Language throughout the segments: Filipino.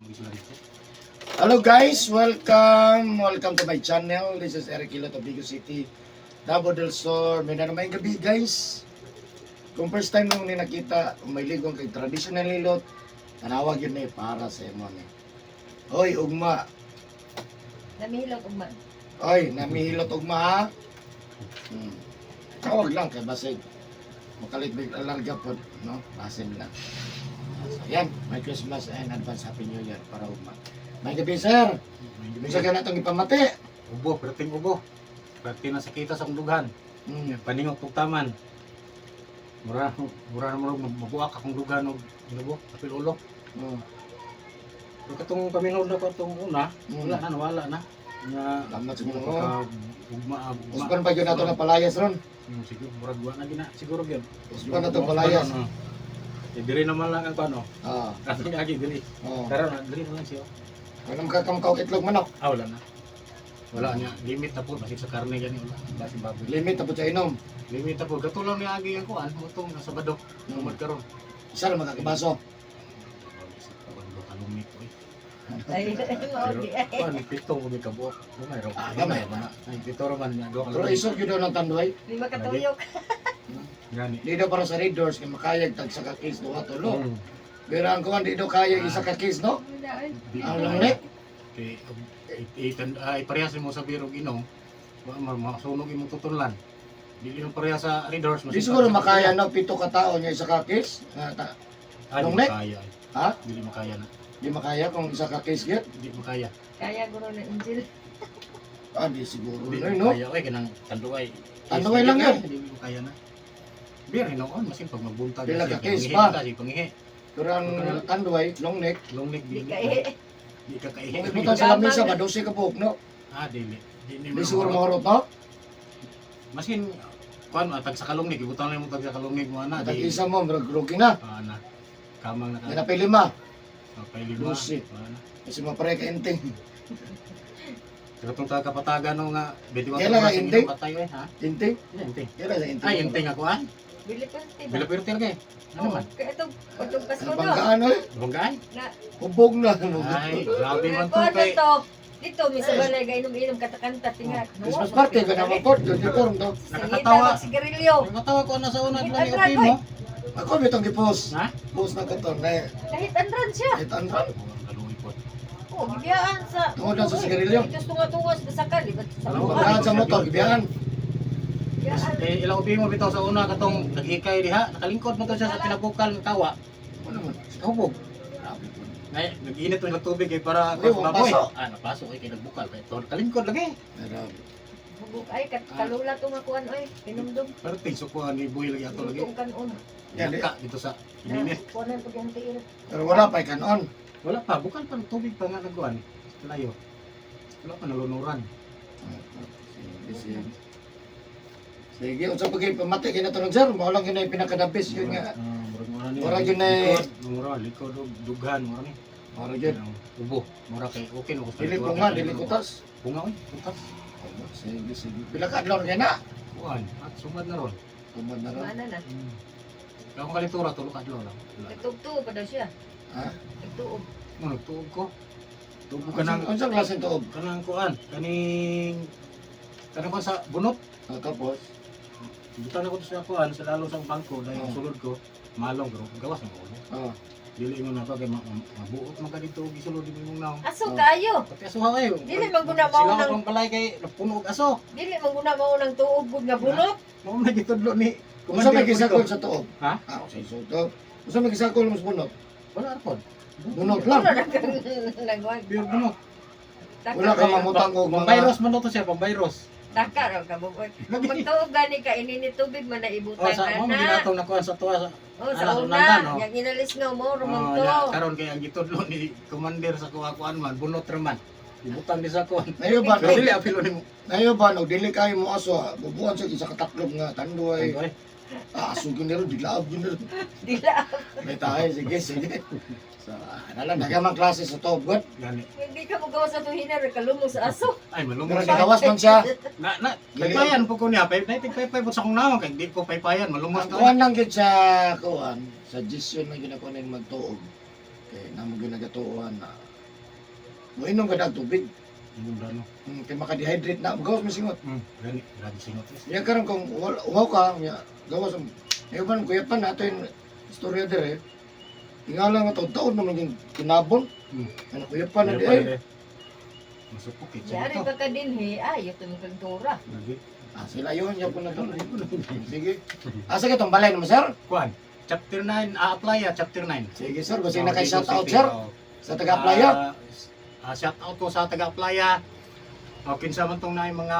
Hello guys, welcome to my channel. This is Eric Hilot of Bigo City, Davao del Sur. May naman gabi guys. Kung first time nung nakita, may ligong kay traditional hilot, tanawag yun eh, para sa imo ni. Oy, ugma. Namihilot ugma. Oy, namihilot ugma ha. Tawag lang kay basig. Makalitbig alarga po, no? Basin lang. So, yan, Merry Christmas and advance Happy New Year para ugma. May gabi sir. Bisa ka na itong ipamati. Ubo, perting ubo. Perting na sakita sa kundughan. Paningot og taman. Mura na mabuak akong dugan og inubo, apil ulo. Pero katong paminod na ko itong una, wala na. Nga, Lamat siguro. ugma. Uspan pa yun nato na palayas ron. Siguro, murag wa na gina, siguro yun. Uspan na itong palayas. Diri naman lang ang pano. Kasi agi diri. Oh. Pero na, diri na lang siya. Anong kakamkaw itlog manok? Wala na. Wala niya, limit na po, kasi sa karne gani wala. Basi baboy. Limit tapos sa inom. Limit na po, katulong ni agi ang kuan, mutong nasa badok. Umad karon. Isa na magkakabaso. Kalumit ko eh. Ay, maudi ay. Kuan, pitong ko kabuok. Gamay raw. Gamay ba? Ay, pito raman niya. Pero isog yun daw ng tanduay. Lima katuyok. Gani. Di daw para sa Red Doors kay makayag tag sa kakis duha tulo. Pero ang kuwan di daw kayag isa kakis no? Ang langit. Parehas mo sa birog inom. Masunog imong tutulan. Di inom pareha sa readers. Di siguro makaya no pito ka tao niya isa kakis. Di Lungnek? makaya. Ha? Di makaya na. Di makaya kung isa kakis gyud. Di makaya. Kaya guro na injil. Di siguro Di no. makaya. Ay, kanang tanduay. Tanduay lang yun. Di makaya na. Bir, hinoon. Masin pag magbuntag. Pila ka case Pangihi pa? Kasi pangihi. Pero ang tanduay, long neck. Lungnik Di di. kaya. Di ka kaihi. Kung ibutan sa lamisa ba 12 ka buhok no? Dili. Di siguro mahurot no? Masin kuan tag sa kalungnig, ibutang lang mo tag sa kalungnig mo ana. Tag isa mo rugi na. Ana. Kamang na May napili ma. Kay lima. Lucy. Ana. Kasi mapare ka inting. Katong kapatagan no nga 24 Kailan nga oras ang inting? inyong patay eh, ha? Inting? Inting. Kaya sa inting. Ay, inting ako an. Bili pa tiba. Bila pirtil kay. Ano man? Kaya ito, pagkong Pasko to. Banggaan eh. Banggaan? Na, Hubog na. Ay, grabe man to ano kay. to? Dito, may sabalay ka inom-inom katakanta tingat. Christmas party ka na maport. Uniform to. Singita, Nakakatawa. magsigarilyo. Nagkatawa ko na sa una Ay, lang ay, i-okay mo. Ako bitong gipos. Ha? Post na ko to. Kahit andran siya. Itan. Kaluwi po. Gibiyaan sa... Tungod lang sa sigarilyo. Ito tunga-tungas na sakal. Iba sa Alam mo, buwan. Pagkahan sa motor. Gibiyaan. Gibiyaan. Eh, ilang ubi mo bitaw sa una katong nag-ikay diha, nakalingkod mo to siya sa pinabukal ng kawa. Ano man? Hubog. Ngay, nag-init mo ng tubig eh para Ay, baboy. paso. Napasok eh kay nagbukal kay to kalingkod lagi. Bubuk ay, kalula tumakuan ay. Pinumdum. Pero tingso ko ni buhi lagi ato lagi. Lutong kanon. Yan, Yaka dito sa Na, init. kuanan pag yung tiil. Pero wala pa kanon. Wala pa, bukal pa ng tubig pa nga nagkuhan. Layo. Wala pa nalunuran. Sige, unsa pagay pamati kay nato sir, mao lang yun ay pinakadabis yun nga. Mura yun eh. Mura likod og dughan mura ni. Mura yun. Ubo, mura kay okay no. Dili ko nga, dili kutas. Bunga oy, kutas. Sige, sige. Pila ka adlaw na na? Kuan, at sumad na ron. Tumad na ron. Mana na. Ako kalitura tulo ka adlaw lang. Nagtugtuo pa daw siya. Ha? Nagtuog. Mo nagtuog ko. Tuog ka nang Unsa klase tuog? kanang kuan, kaning ko sa bunot. Tapos Butan ako sa kuan sa lalo sa bangko dahil ang sulod ko malong pero gawas ng ulo. oh. Dili mo na pa kay mabuot man ka dito gisulod di mo naw. Aso kayo. Pati aso ha kayo. Dili man guna Sila maunang akong palay kay napuno og aso. dili man guna maunang tuog gud nga bunot. Mao na gitudlo ni Unsa may Commander gisakol Punto. sa tuog? Ha? Sa tuog. Unsa may gisakol mo sa bunot? Wala arpod. Bunot lang. Wala na kang nagwag. Pure bunot. Wala ka mamutang og mga Pambayros man to siya, pambayros. Taka raw ka bukoy. Kung magtuog gani ka inini tubig man na O ibutan sa mo ana. ginatong na kuan sa tuwa sa Oh, sa Ano, una, sundan, no? yang inalis nga mo, rumonto. karon kay ang gitudlo ni Commander sa kuan man bunot raman. Ibutang di sa kuan. Nayo ba Pero dili apilo nimo. Nayo ba no dili kay mo aso, bubuan sa isa ka taklog nga tanduay. Ay, Asugin nero diglaab yun nero. Dila. May tayo sige sige. So, nalang nagamang klase sa tuog. Good. gani. Hindi ka mo gawas sa tuhinar, kalumong sa aso. Ay Pero malumos. nagawas man siya. Na paypayan po ko niya, paypay po sa kong naong, kaya di ko paypayan, malumos ka. Kuan lang gid sa kuan, suggestion na ginakuha ning magtuog. Kay namo ginagatuan na Moinom ka ng tubig. Yung dano. Kaya maka-dehydrate na. Gawas mo singot. Gani, grabe singot. Yan karon kung uhaw ka, gawas mo. Ngayon ba, kuya pa natin, istorya dire, tingala nga taon naman yung kinabon. Ano kuya pa na di ay. Masupok eh. Yari ba ka din he? Ayaw itong kagdura. Sila yun, yan po na to. Sige. Asa ka itong balay naman, sir? Kuan, chapter 9, apply chapter 9. Sige, sir. Kasi na kay shout out, sir. Sa taga-playa. Shout out ko sa taga-playa. Kinsa man tong na mga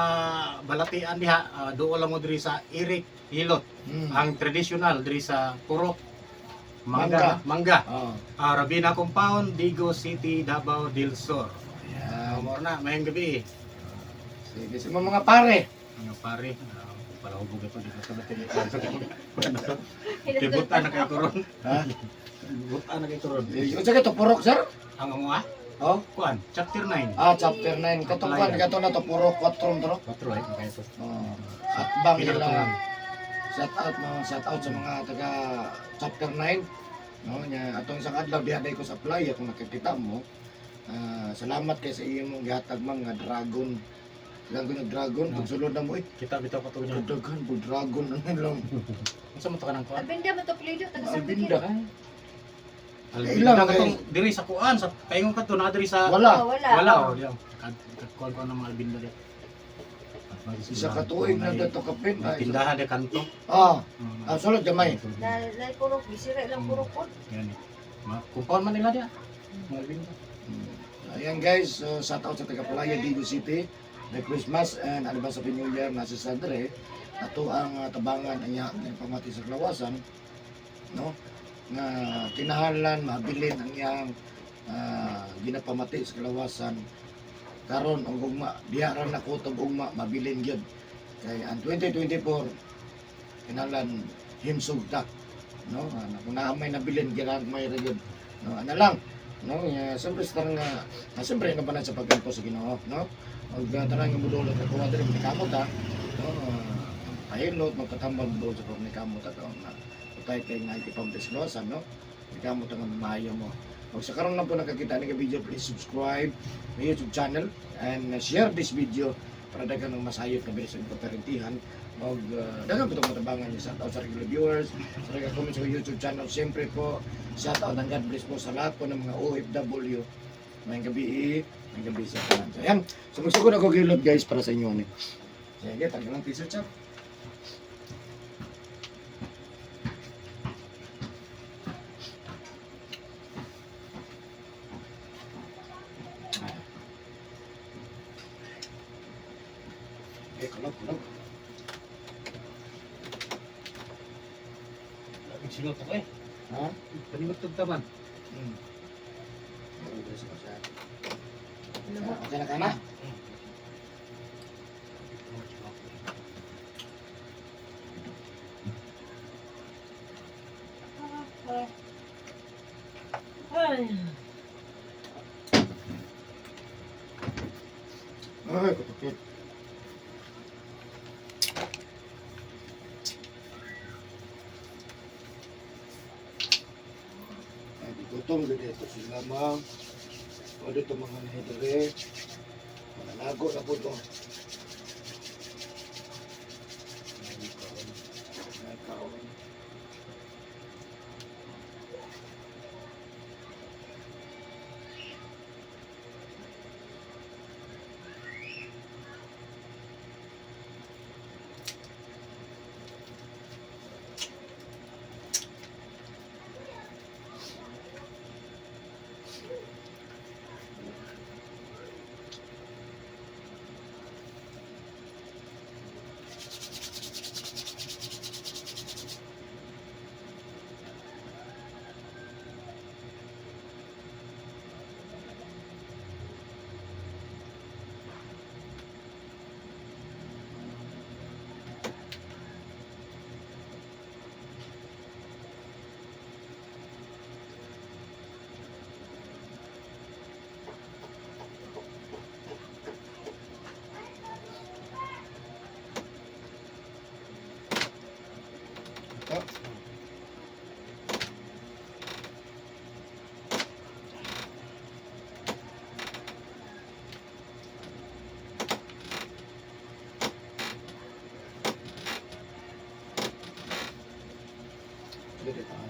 balatian diha, doon lang mo diri sa Irik, Hilot. Ang traditional diri sa Purok. Mangga. Rabina Compound, Digo City, Davao del Sur. Mo na, mayang gabi. Sige, sa mga pare. Mga pare, palahubog ito dito sa batin. Kibutan na kayo turon. Ha? Kibutan na kayo turon. Yung sa ito, purok, sir? Ang mga? Oh? Kuan, chapter 9. Chapter 9. Katong kuan, kato na to, purok, 4 tro. 4 ay, kaya ito. At bang nila, shout out sa mga taga chapter 9. No, nya atong isang adlaw diha ko sa playa kung nakikita mo. Salamat kay sa imong gihatag mga dragon. Dragon, pag sulod na mo Kita bitaw ka to niya. daghan po dragon ano lang. Unsa man to kanang kuan? Abinda mo to plido. Albinda. Ilang Ilang, katong diri sa kuan sa paingon ka to na diri sa Wala. wala oh diyan. Kuan ko ng mga albinda diyan. Isa ka tuig na dato kapin. Tindahan de kanto. Sulod gamay. Dahil purok, bisira lang purok po. Yan. Kumpon man nila diya. Mga albinda. Ayan guys, so shout out sa taga Palaya, Digo City. May Christmas and advance Happy New Year na sa Sadre. Ato ang tabangan anya pamati sa Kalawasan, no? Nga kinahanglan mabilin ang iyang ginapamati sa Kalawasan. Karon ang ugma diha ra na kutob ugma mabilin gyud. Kay ang 2024 kinahanglan himsugtak, no? Kung naamay nabilin gyud may ra gyud. No, ana lang. No, siyempre siyempre na banat sa pagkampo sa Ginoo, no? Og tanang nga modulot ako diri ni kamot ha. No, pahilot magkatambal mo sa ni kamot at na utay kay nga ipamdes losan, no? Ni kamot ang maayo mo. Og sa karon lang po nakakita ni video, please subscribe sa YouTube channel and share this video para daghan ng masayop na bilis sa paparentihan. Og daghan po itong matabangan niyo. Shout out sa regular viewers, sa regular comments sa YouTube channel. Siyempre po, shout out and God bless po sa lahat po ng mga OFW. May gabi sa kanan. So ayan, sumugsugod ako gilot guys para sa inyo. Sige, tanggal lang t-shirt siya. Kulog. Lagi singot ako eh. Ha? Panimot tug taman. Okay na ka na? Ay, kutukit. Ay, gutom gud ito sila ma'am. O dito mga nahidere. Malago na po ito.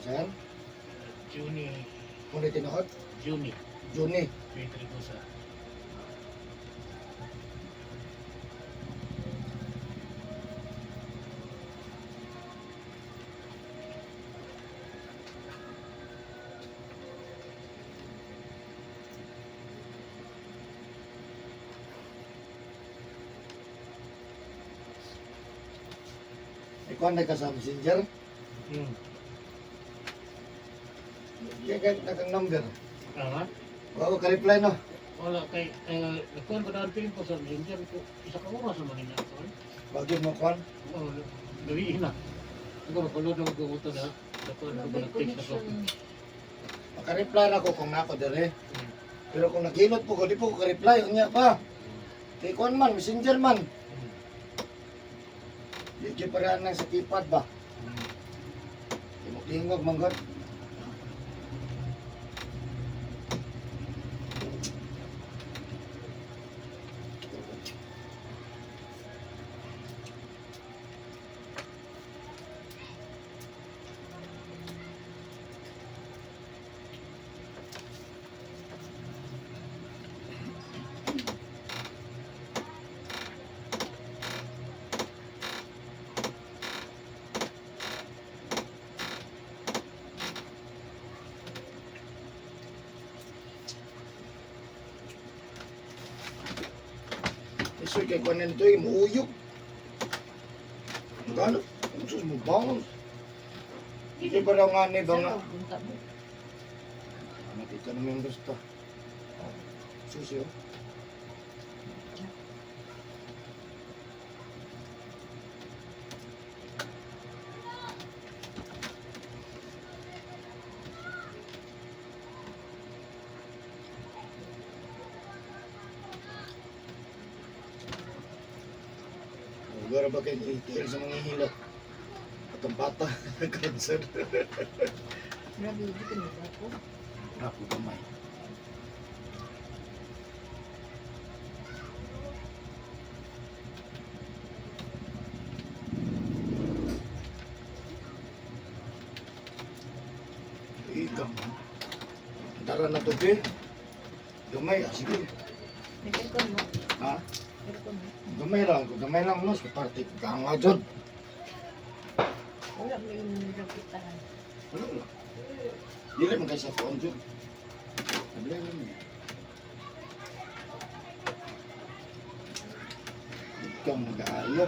Sir? Juni. Muna tinuod? Juni. Juni. Petricosa. Ikaw na ka sa messenger? Hmm. Kaya ka nakang number. Aha. Wala ka reply no? Wala kay nagkuhan ko daan piling ko sa messenger ko. Isa ka oras naman nila ako. Bagay mo kwan? Oo, gawiin na. Ako napalood na mag-uto na. Nagkuhan ko ba May nag-text na ko. connection. Maka-reply na ko kung nako dire. Pero kung naghilot po ko, di po ko ka-reply. Unya pa. Kay kwan man, messenger man. Di kaya paraan na sa keypad ba? Tingog manggot. Isoy kay kwan nito ay muuyog. Gano? Ang sus mo bangon. Hindi ba raw nga ni ba nga? Sa bunta mo. Nakita naman yung gusto. Susi oh. Gara ba kayo itil sa mga hilo? Atong bata, cancer. Grabe, hindi ko na ako. Rapo kamay. Ikaw. Tara na to, be. Gamay, sige. May aircon mo. Ha? Aircon mo. Gamay lang, mas. Kaparte ka nga dyan. Wala may nilapitahan. Ano lang? Dili man kayo sa phone dyan. Sabi lang yun. Ikaw mag-aayo.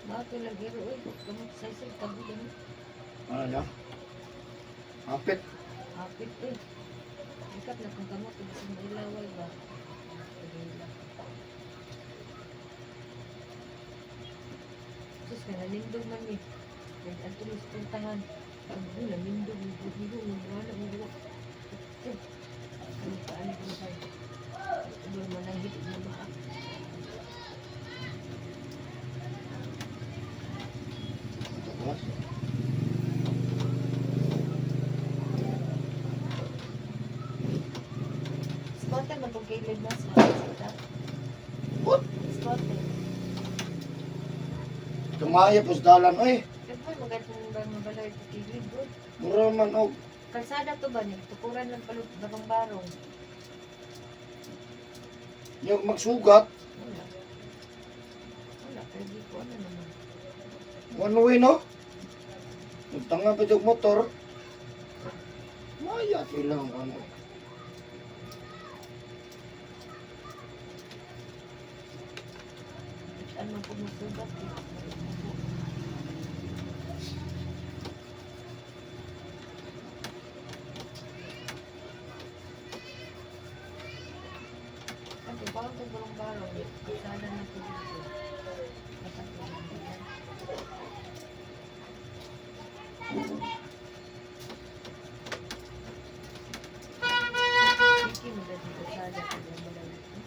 Bakit ko lang giro eh. Kamot sa isang tabi lang. Ano niya? Hapit. Hapit eh. Ikat na kung kamot. Ibig sa ilaway ba? Pagila. Sus ka nanindog man eh. Kaya ang tulis puntahan. Ang namindog. Nindog. Wala mo buwak. Ano pa? Ano pa sa'yo? Ano man ang hitig na baka. Tapos. Squatter man itong kailid na sa sita. What? Squatter. Kamaya po sa dalan. Ay, Siyempre magandang ba ng balay ito kilid bro. mura man oh. Kalsada to ba niya? Tukuran lang pala bagong barong. Yung magsugat. Wala. Wala. Kaya di ko ano naman. One way no? Nagtanga pa yung motor. Maya silang ano. Ano po masugat eh. Ano ba ang bagong barong? Kalsada na po dito. Katakot lang yan. Sige mo dati kalsada ko yung balay ito.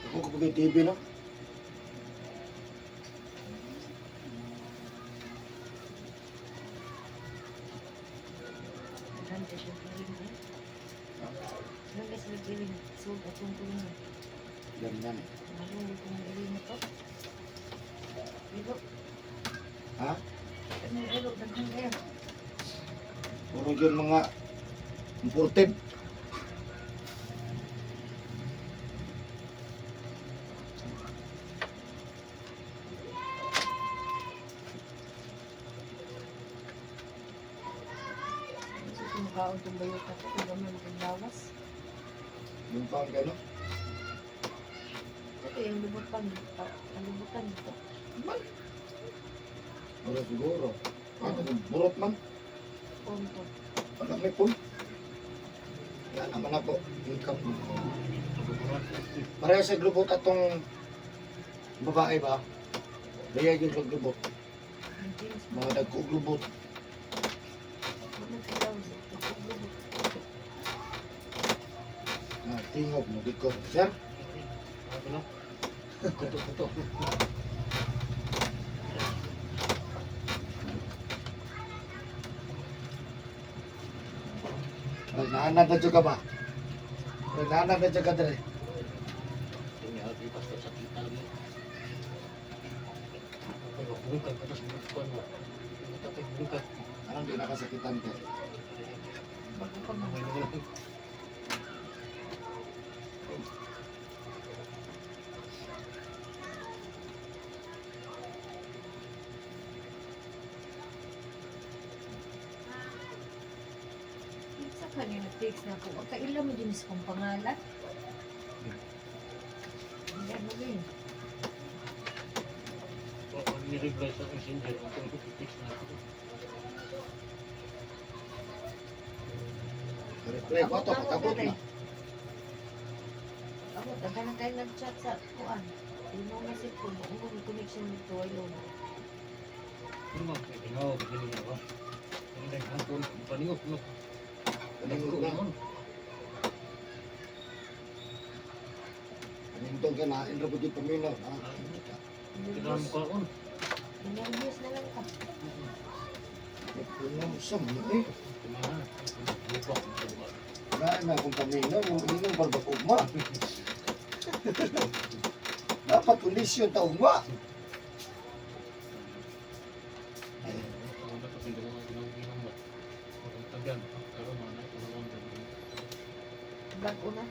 Ako kapag TV no? Nanti siya piling eh. Nang kasi iring. So, atong tulungan. Ganyan. Marunong kong iring na to. Iro. Ha? Ano iro? Daghang air. Puro yun mga imported. Kasi kumakaon itong bayot ako. Kung naman maglawas. Yung pang gano. Ito yung lubutan. Lubutan dito. Wala siguro. Ano yung burot man? Punto. Wala may pun. Yan naman ako. Income. Pareho sa glubot atong babae ba? Kaya yung glubot. Ang jeans mo. Mga dagko-glubot. Naglawas. Lubot. Tingog mo dito. Sir? Ano na? Kuto. Naanan na dyan ka ba? Naanan na dyan ka dyan. Ini harus dipasok sa kita lagi. Pero bukan ka tas bukan mo. Tapi bukan. Anong di nakasakitan ka? Bago pa naman. Sa kanya nag-text na ako. Ang kailan mo din sa kong pangalan? Hindi mo din. Pag ni-reply sa messenger, ako i-fix na ako. Reply ko ito, patabot na. Ako, taga na tayo nag-chat sa kuan. Tinong message ko, kung may connection nito, ay lolo. Ano ba? Ikaw, begini na ba? Ano na yung hapon? Paningok, no? Paningok na. Paningok ka na, inra po di paminaw. Kailangan mo kaon. Nervous na lang ka. Pinusam mo eh. Kumahan. Lubak. Wala na akong paminaw, yung inom barbakuma. Dapat kondisyon ta ugma. Bago na.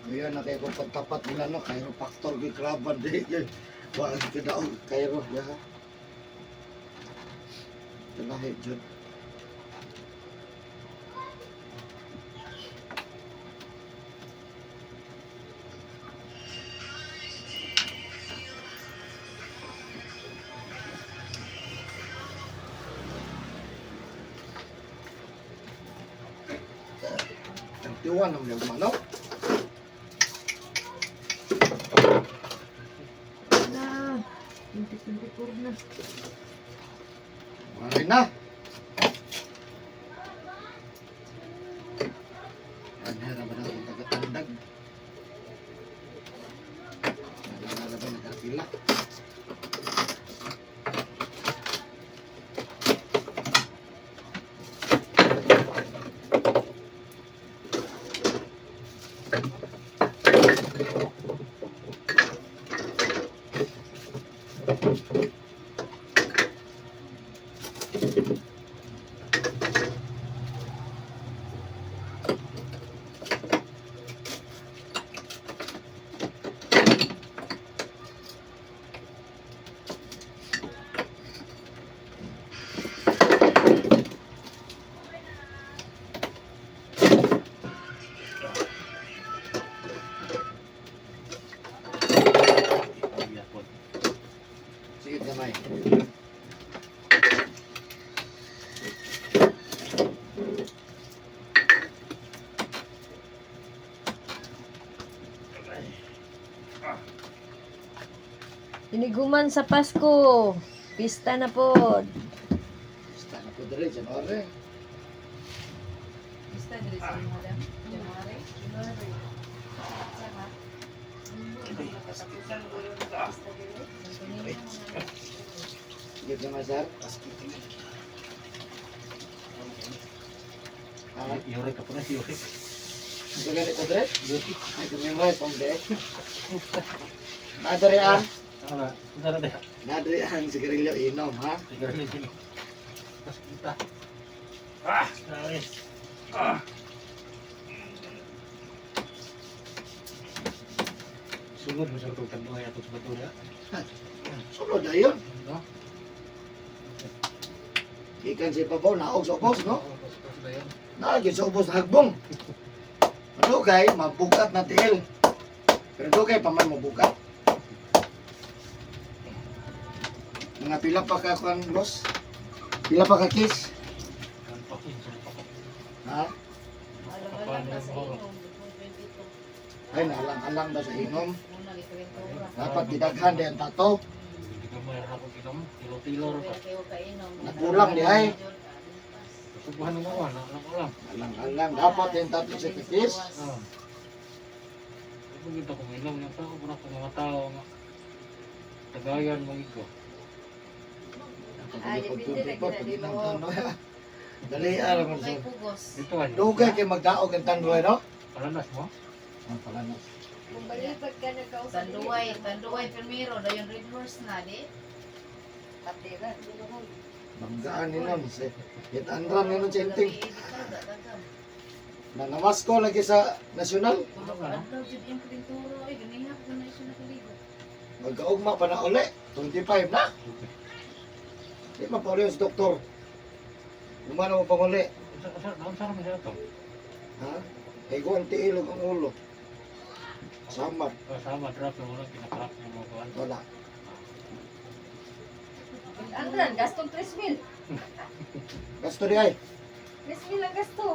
Ayan na kayo kung pagtapat nila no, chiropractor kay Kraban di kay wala ka daw kairo ya. Tanahe jud. Tiwan ang mga manok. Na. 2024 na. Mari na. Ano na ba na kung taga-tandag? Ano na ba nagkakila? Sige gamay. Tiniguman sa Pasko. Pista na po. Basta na po dali, January. Pista dili sa madam. January. January. Saka. Katapusan ko yung pista dili. Sige naman, sir. Ah, Yuri ka po na, Yuri. ito ganito, Dre? Ay, kumimay, pang-dek. Nadari ang, Tama, tara na. nadari ang sigarilyo inom, ha? Tignan niyo sini. Pas kita. Sorry. Sunod mo sa tutan mo ay ato sa bato na. Sunod na yun. No? Ikan si Papaw, naog sa ubos, no? Pas na yan. Naagin sa ubos na hagbong. Madugay, mabukat na tiil. Pero dugay pa man mabukat. Mga pila pa ka kwan, boss? Pila pa ka kiss? Ha? Alam-alam na sa inyong 22. Ay, naalang-alang na sa inom. Muna gitawin Dapat didaghan din ang tato. Hindi ka mayroon ako kinom. Tilo-tilo rin ka. Nakulang di ay. Subuhan mo nga, alam. Alang-alang. Dapat din tato sa kiss. Ako dito kung inom ng tao, puna ko mga tao nga. Tagayan mo ito. Ay, depende na gina, di mo. Dali, alam mo May sa... pugos. Dito ay. Dugay kayo magdaog ang tanduay, no? Palanas mo? Ang palanas. Kung balipad ka na kausap. Tanduay, primero, na yung red horse na, di? Patira. Banggaan ni nun. Hit-andran ni nun chenting. Nanamas ko lagi sa nasyonal. Magkaugma pa na uli. 25 na. Di man pa uli yung doktor. Umano mo pang uli. Saan mo siya ito? Ha? Kaya ko ang tiilog ang ulo. Samad. Sama, drop yung ulang kinakrap ng mga kawan. Wala. Andran, gastong 3,000. Gasto di ay. 3,000 ang gasto.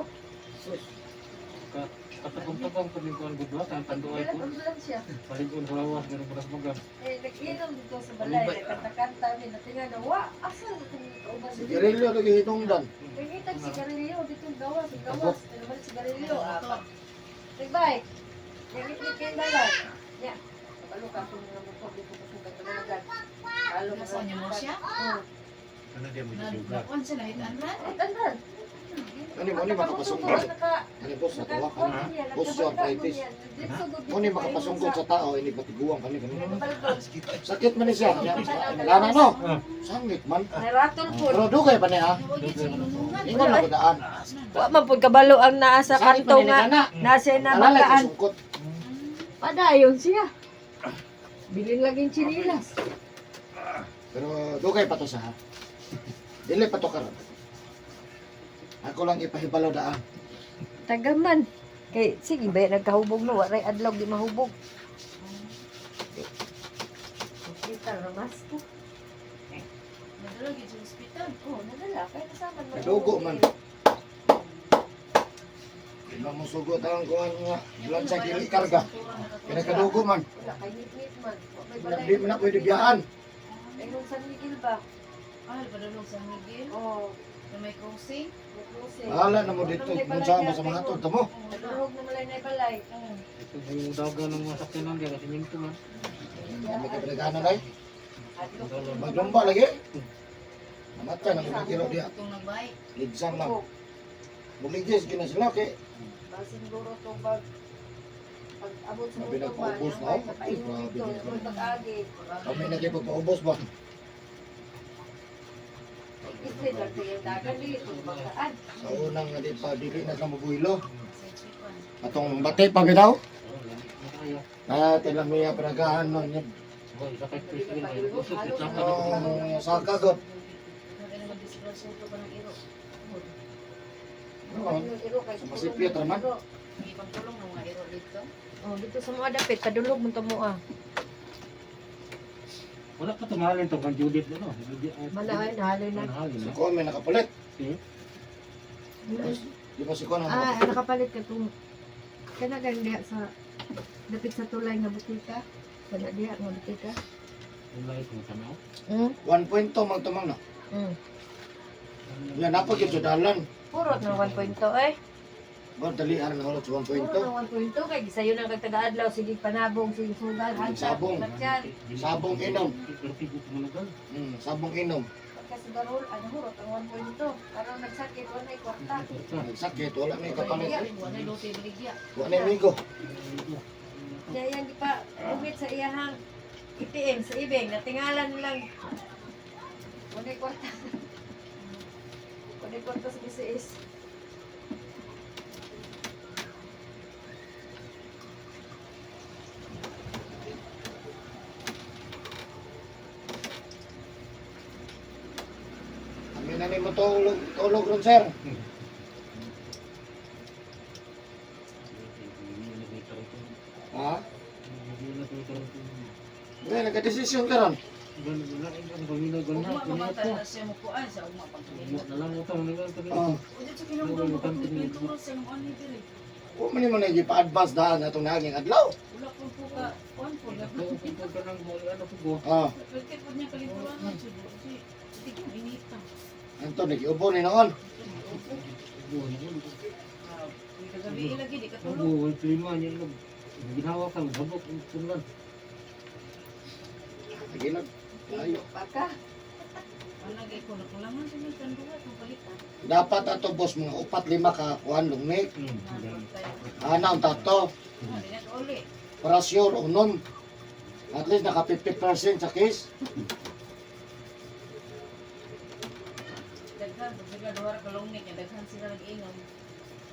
Katagong-tagong paningkuhan gudwa, ang tanduay ko. Ambulansya. Palingon sa lawas, ganun buras magang. Nag-inom dito sa balay. Kanta-kanta, natinga na, wa, asa na itong kauban dito? Sigarilyo lagi hitungdan. Pagkitag sigarilyo, dito gawas, gawas. Pero balik sigarilyo, Nagbay. Nagitlit kayo dalat. Ya. Palo ka kung mga mukha dito sa sugat na nagad. Palo ka sa Nasaan niyo mo siya? Oo. Ano dia mo sa sugar? Nakuan sila, hitandran? Ay, tandran. Ano mo ni makapasungkot? Ano po sa tawa ka na? Osteoarthritis. Mo ni makapasungkot sa tao, hindi patiguang kani kanina. Sakit man ni siya. Nalana no? Sangit man. Naratol po. Pero dugay pa niya. Ingon na ko daan. Wa man pud kabalo ang naa sa Sakit kanto man ni nga. kana. Nasa na Nalalay magaan. kasungkot. Padayon siya. Bilin laging chinilas. Pero dugay pa to sa. Dili pa to karon. Ako lang ipahibalo daan. Tagaman. Kay sige ba nagkahubog no, waray adlaw di mahubog. Hospital ramas ko. Nadala gid sa ospital. Oh, nadala kay kasama man. Kadugo man. Ino mo sugot ang kuhan nga. Blood sa kili karga. Pinakadugo man. Wala kay nit man. Wa may Di balay. man na pwede biyaan. Ay nung San Miguel ba? Ah, padulong sa Miguel. Oh, Na may crossing. nagkuse. Bahala na mo dito. Kung saan mo sa mga to. Tamo. Nadurog na malay na balay. Ito yung daga ng mga sakyanan dia kasi minto man. Kami ka pinagana na eh. Adlok. Magdumba lagi. Namatya na mga kilo diya. Itong nagbay. Ligsan lang. Muligis gina sila kay. Basin guro to bag pag abot sa Sabi utog ba, nagpaubos na yan, ako. papaingon dito, Grabe. pag-agi. Kami nagipagpaubos ba? Islit lang sa yung dagan dito, pagkaan. Sa unang nga di pa dili na sa mabuhilo. Sa Chipan. Atong bati pa bitaw. Ayo. Tilang niya pinagahan nun yun. Boy, sa kay Christine ay usot kita ka Sa kagot. Sabi naman disgrasya ito pa ng iro. Noon. Sa masipit naman. May pagtulong ng mga iro dito. Oh, dito sa mga dapit, kadulog mo to mo ah. Wala pa tumalin to kan Judith no. Malahay, nahalay na. Nahalin Si na. Kon may nakapalit. Si Di ba si Kon ang Ah, nakapalit? nakapalit ka itong kana diha sa dapit sa tulay nga butika. Kana diha nga butika. Ulay ko sa mo. 1.2 magtumang na. Yan napag yung dalan. Purot na 1.2 eh. Ba dalihan na ulit sa Puro 1.2. na 1.2 kay gisayo na kag taga-adlaw sige panabong sige sugal Sabong. Sabong inom. Sabong inom. Kasi barol ano hurot ang 1.2 karon nagsakit wala kwarta. Nagsakit, wala na ikapalit. Wala yung lote baligya. Wala na amigo. Kaya yan di pa umit sa iyahang ATM sa ibeng natingalan lang. Wala kwarta. Wala kwarta sa BCS. Amin na mo tulog ron sir. Ha? Wala nagka-desisyon ka ron. Ugma mamanta na siya mo kuan sa ugma pagpinit. Oh. Ulit sa kinamukha mo pagpinit ko sa mga ani dire. Wa man mo na gipa-advance daan atong naging adlaw. Wala po po ka kuan po ga. Ah, Pagkat po niya kalituran mo jud. Hindi ko inita. anto nagiubo ni noon. Kagabi lagi di katulog. Naginag. Ayo. Paka. Wala gay ko nakulangan sa mga kanduwa tong palitan. Dapat ato boss mga 4-5 ka kuan lungnik. Tayo. Ana ang tato. Hindi na uli. Para sure unom. At least naka 50% sa case. Daghan pag sila duha ka longnik daghan sila nag-inom.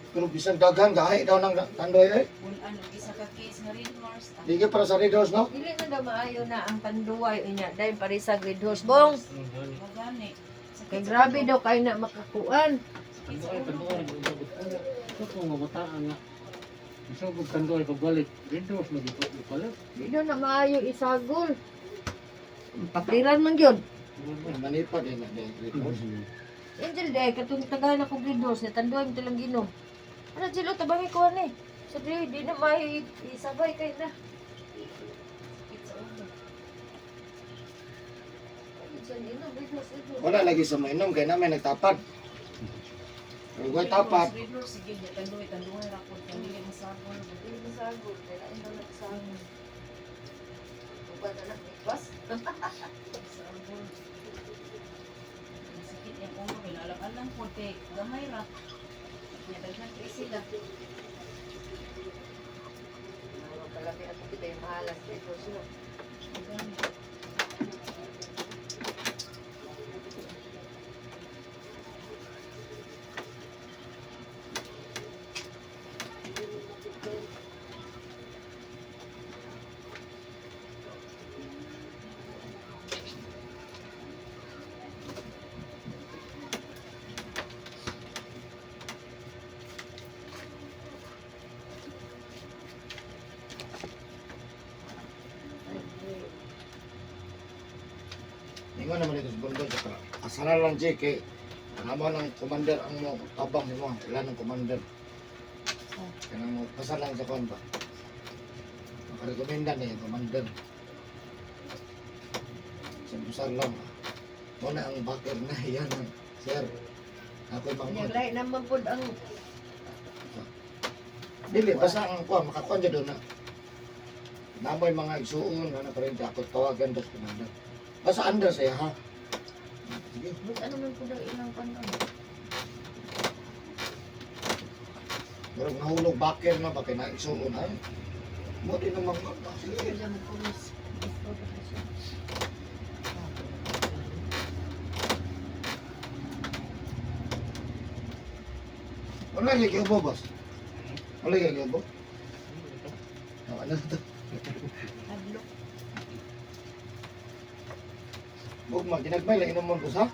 Pero bisag daghan gahi daw ng tandoy eh. Bulan og isa ka case nga red horse. Di ka para sa Red Horse no? Dili na daw maayo na ang panduway unya dahil parisa Red Horse bong. Magani. Kay grabe daw kayo na makakuan. Di daw na maayo isagol. Pakliran man gyud. Manipad eh na Red Horse. Angel day katong tagaan ako Red Horse na tanduay mo talang ginom. Ano sila tabangi ko ani? Sabi di na may isabay kay na. Wala lagi sa mainom kay namin nagtapad. Pero ko'y tapat. Red horse sige tanduay ra ko dili masagol. Dili masagol kay lain daw nagsagol. Uban na lang ikwas. Masagol. Sakit yang ulo kinalang-alang po te gamay ra. Nya daghan kay sila. Kalami ato kita yung mahalas Red Horse no. Magani. Ingon naman ito sa bundok. Asalan lang Jay kay naman ng commander ang mo tabang mo. Ilan ng commander. Kanang mo pasalan sa kuan ba. Makarekomenda na yung commander. Sambusar lang. Muna ang backer na yan. Sir. Ako'y Nya mangod. lain naman pud ang Dili, basta ang kuha, makakuha dyan doon na. Namoy mga igsuon, na nakarente ako tawagan doon sa commander. Basta under siya ha. Sige. ano man pud ang ilang panon. Pero nahulog backer na, bakit na igsuon ay. Mo din naman ko. Sige. Sila mo pulis. Wala yung kiubo, boss. Wala yung kiubo. Ano ito? Adlok. Bugma, ginagmay lang inomon ko sa?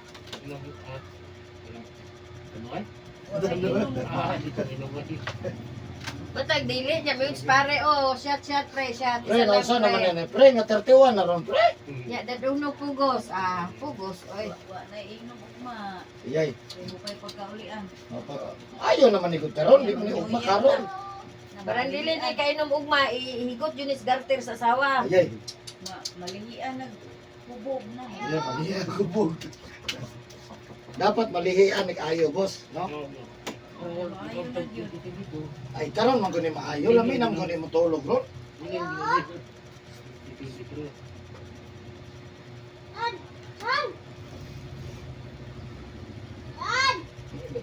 Batag dili niya may pare shot pre shot. Pre, nausa naman yan eh. Pre, nga 31 na ron, pre. Ya daduno pugos pugos oy. Wa na inom ugma. Iyay. Kay mo pay pagkaulian. Ayaw naman ikot karon, di mo ni ugma karon. Barang dili ni kainom ugma ihigot junis garter sa sawa. Iyay. Malingian nag Bubog na eh. Iya, malihi ang kubog. Dapat malihian ni ayo, boss, no? Ayaw na yun. Ay karon man kunin maayo, lamin ang kunin mo tulog, bro.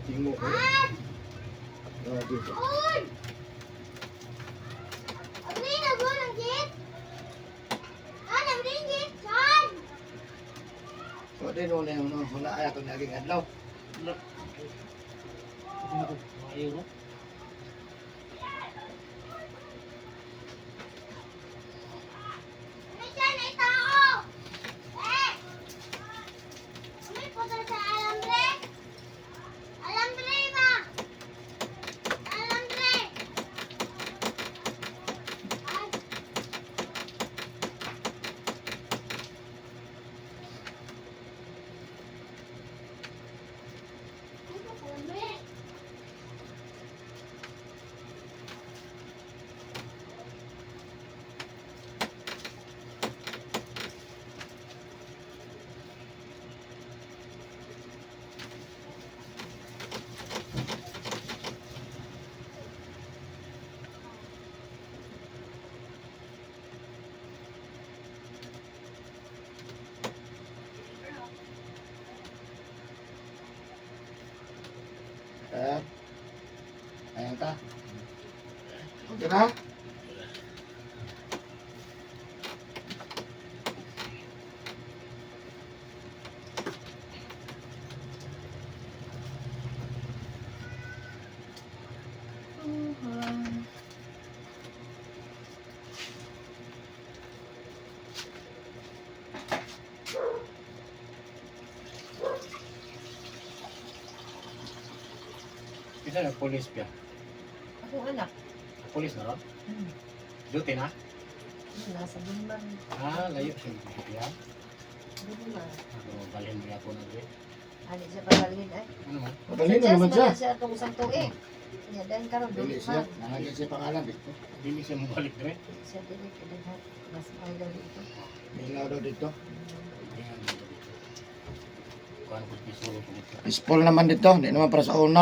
Tingmo ko. Ah, dito. So, din mo na yung hula ay akong naging adlaw. Ayaw na. Ayan ka. Okay na? Kita na police biya. Ako anak. Police na ron? Hmm. Duty na? Nasa Bunban. Layo siya. Biya. Bunban. Ako, balhin niya ako na rin. Ani siya pagalin ay. Ano man? Madali na naman siya. Siya itong isang tuig. Niya dahil karon Dili dili siya. pa. Nangagin siya pangalan dito. Dili siya mabalik rin. Siya dili kadaghan. Mas idol dito. Milaw daw dito. Kuhan ko pisuro ko dito. Peaceful naman dito. Hindi naman para sa una.